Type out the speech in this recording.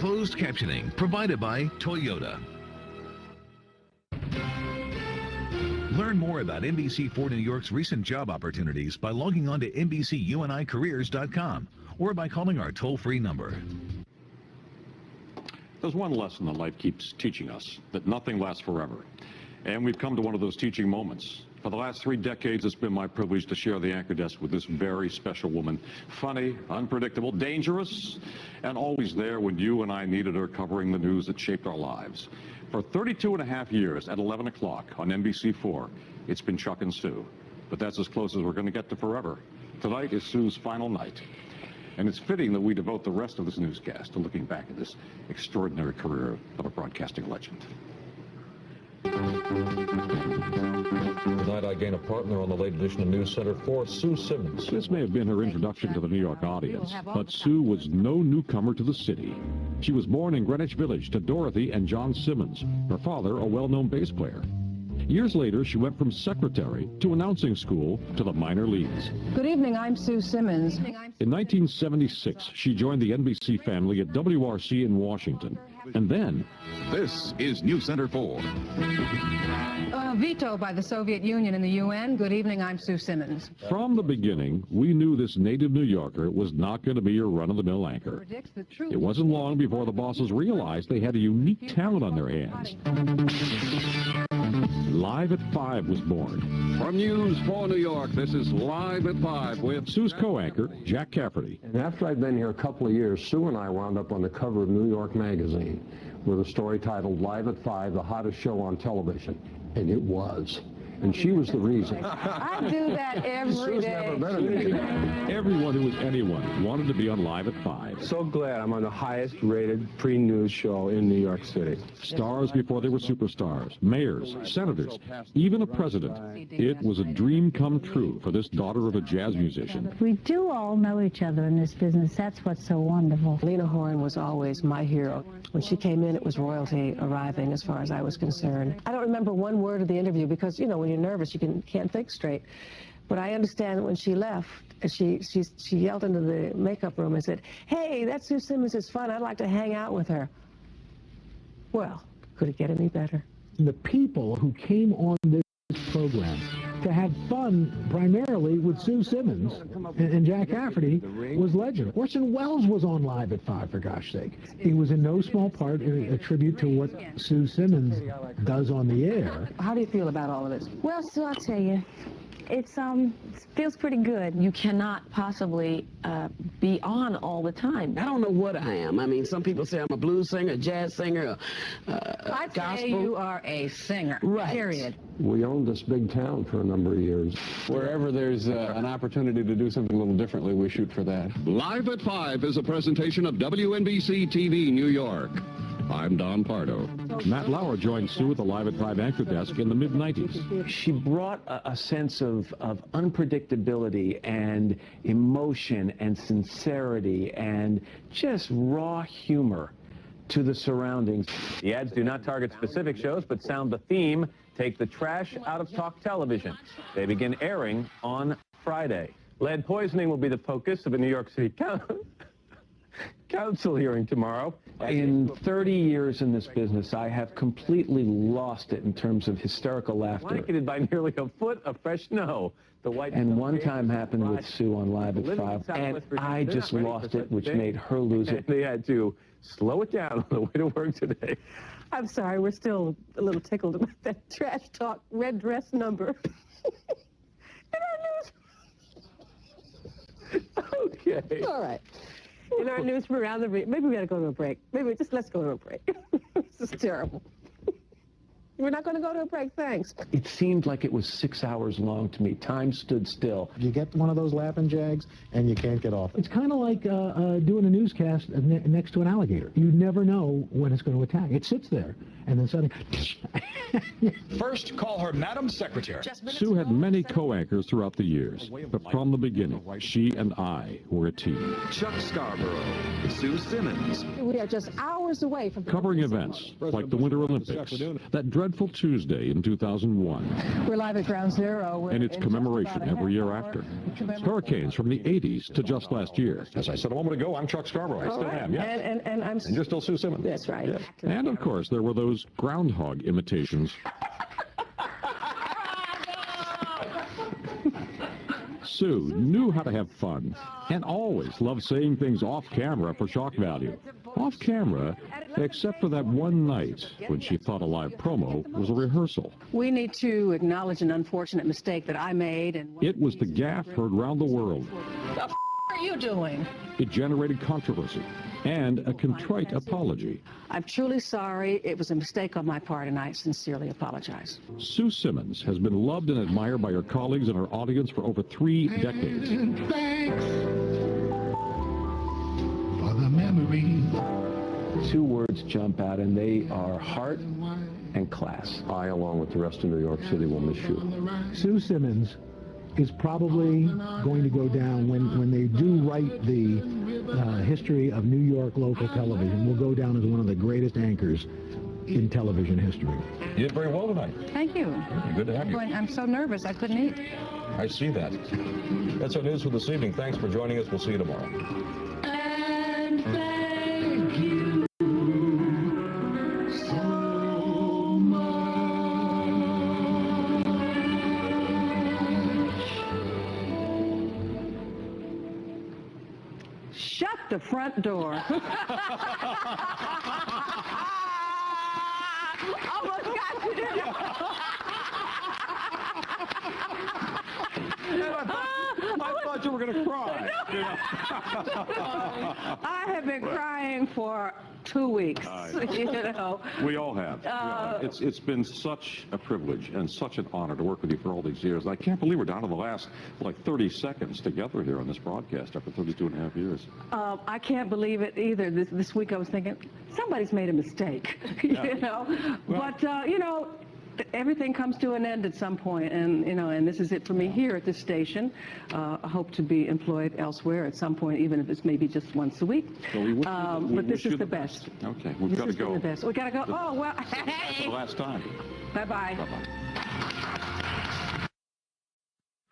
Closed captioning provided by Toyota. Learn more about NBC4 New York's recent job opportunities by logging on to NBCUNIcareers.com or by calling our toll-free number. There's one lesson that life keeps teaching us, that nothing lasts forever. And we've come to one of those teaching moments. For the last 3 decades, it's been my privilege to share the anchor desk with this very special woman. Funny, unpredictable, dangerous, and always there when you and I needed her, covering the news that shaped our lives. For 32 and a half years at 11 o'clock on NBC4, it's been Chuck and Sue. But that's as close as we're going to get to forever. Tonight is Sue's final night. And it's fitting that we devote the rest of this newscast to looking back at this extraordinary career of a broadcasting legend. Tonight I gain a partner on the late edition of News Center 4, Sue Simmons. This may have been her introduction to the New York audience, but Sue was no newcomer to the city. She was born in Greenwich Village to Dorothy and John Simmons, her father a well-known bass player. Years later, she went from secretary to announcing school to the minor leagues. Good evening, I'm Sue Simmons. In 1976, she joined the NBC family at WRC in Washington. And then... This is News Center 4. Veto by the Soviet Union in the UN. Good evening, I'm Sue Simmons. From the beginning, we knew this native New Yorker was not going to be your run-of-the-mill anchor. It wasn't long before the bosses realized they had a unique talent on their hands. Live at 5 was born. From News 4 New York, this is Live at 5 with Sue's co-anchor, Jack Cafferty. And after I'd been here a couple of years, Sue and I wound up on the cover of New York Magazine with a story titled Live at 5, the hottest show on television. And it was. And she was the reason. I do that every day. Everyone who was anyone wanted to be on Live at 5. So glad I'm on the highest rated pre-news show in New York City. Stars before they were superstars, mayors, senators, even a president. It was a dream come true for this daughter of a jazz musician. We do all know each other in this business. That's what's so wonderful. Lena Horne was always my hero. When she came in, it was royalty arriving as far as I was concerned. I don't remember one word of the interview because, you know, when you're nervous, you can't think straight. But I understand that when she left, she yelled into the makeup room and said, "Hey, that Sue Simmons is fun. I'd like to hang out with her." Well, could it get any better? The people who came on this program to have fun primarily with Sue Simmons and Jack Cafferty was legend. Orson Welles was on Live at 5, for gosh sake. It was in no small part a tribute to what Sue Simmons does on the air. How do you feel about all of this? Well, Sue, I'll tell you, it feels pretty good. You cannot possibly be on all the time. I don't know what I am. I mean, some people say I'm a blues singer, jazz singer, I'd gospel. say you are a singer, right. Period. We owned this big town for a number of years. wherever there's an opportunity to do something a little differently, we shoot for that. Live at 5 is a presentation of WNBC TV New York. I'm Don Pardo. Matt Lauer joined Sue at the Live at 5 anchor desk in the mid-90s. She brought a sense of unpredictability and emotion and sincerity and just raw humor to the surroundings. The ads do not target specific shows, but sound the theme, Take the Trash Out of Talk Television. They begin airing on Friday. Lead poisoning will be the focus of a New York City Council hearing tomorrow. In 30 years in this business, I have completely lost it in terms of hysterical laughter. Blanketed by nearly a foot of fresh snow. And one time happened with Sue on Live at 5, and I just lost it, which made her lose it. They had to slow it down on the way to work today. I'm sorry, we're still a little tickled about that trash talk red dress number. In our news. Okay. All right. In our news from around the maybe we got to go to a break. Let's go to a break. This is terrible. We're not going to go to a break, thanks. It seemed like it was 6 hours long to me. Time stood still. You get one of those laughing jags, and you can't get off. It's kind of like doing a newscast next to an alligator. You never know when it's going to attack. It sits there, and then suddenly... First, call her Madam Secretary. Sue had many co-anchors throughout the years, but from the beginning, she and I were a team. Chuck Scarborough, Sue Simmons. We are just hours away from Covering events like the Winter Olympics, that dreadful Tuesday in 2001, We're live at Ground Zero. and its commemoration every year after. Hurricanes from the 80s to just last year. As I said a moment ago, I'm Chuck Scarborough. I still am, yes. And you're still Sue Simmons. That's right. Yes. And of course, there were those groundhog imitations. Sue knew how to have fun and always loved saying things off camera for shock value. Off camera, except for that one night when she thought a live promo was a rehearsal. We need to acknowledge an unfortunate mistake that I made. And It was the gaffe heard round the world. What the f are you doing? It generated controversy and a contrite apology. I'm truly sorry. It was a mistake on my part, and I sincerely apologize. Sue Simmons has been loved and admired by her colleagues and her audience for over 3 decades. Thanks for the memory. 2 words jump out, and they are heart and class. I, along with the rest of New York City, will miss you. Sue Simmons is probably going to go down when they do write the history of New York local television. Will go down as one of the greatest anchors in television history. You did very well tonight. Thank you. Good to have you. I'm so nervous. I couldn't eat. I see that. That's our news for this evening. Thanks for joining us. We'll see you tomorrow. And thank you so much. Shut the front door. Almost got you. I thought you were going to cry. I have been crying for 2 weeks. You know. We all have. It's been such a privilege and such an honor to work with you for all these years. I can't believe we're down to the last, 30 seconds together here on this broadcast after 32 and a half years. I can't believe it either. This week I was thinking, somebody's made a mistake, you know. Well, but, you know, everything comes to an end at some point, and and this is it for me here at this station. I hope to be employed elsewhere at some point, even if it's maybe just once a week. Well, but this is the best. Okay, we've got to go. We got to go. Oh well. That's the last time. Bye bye. Bye bye.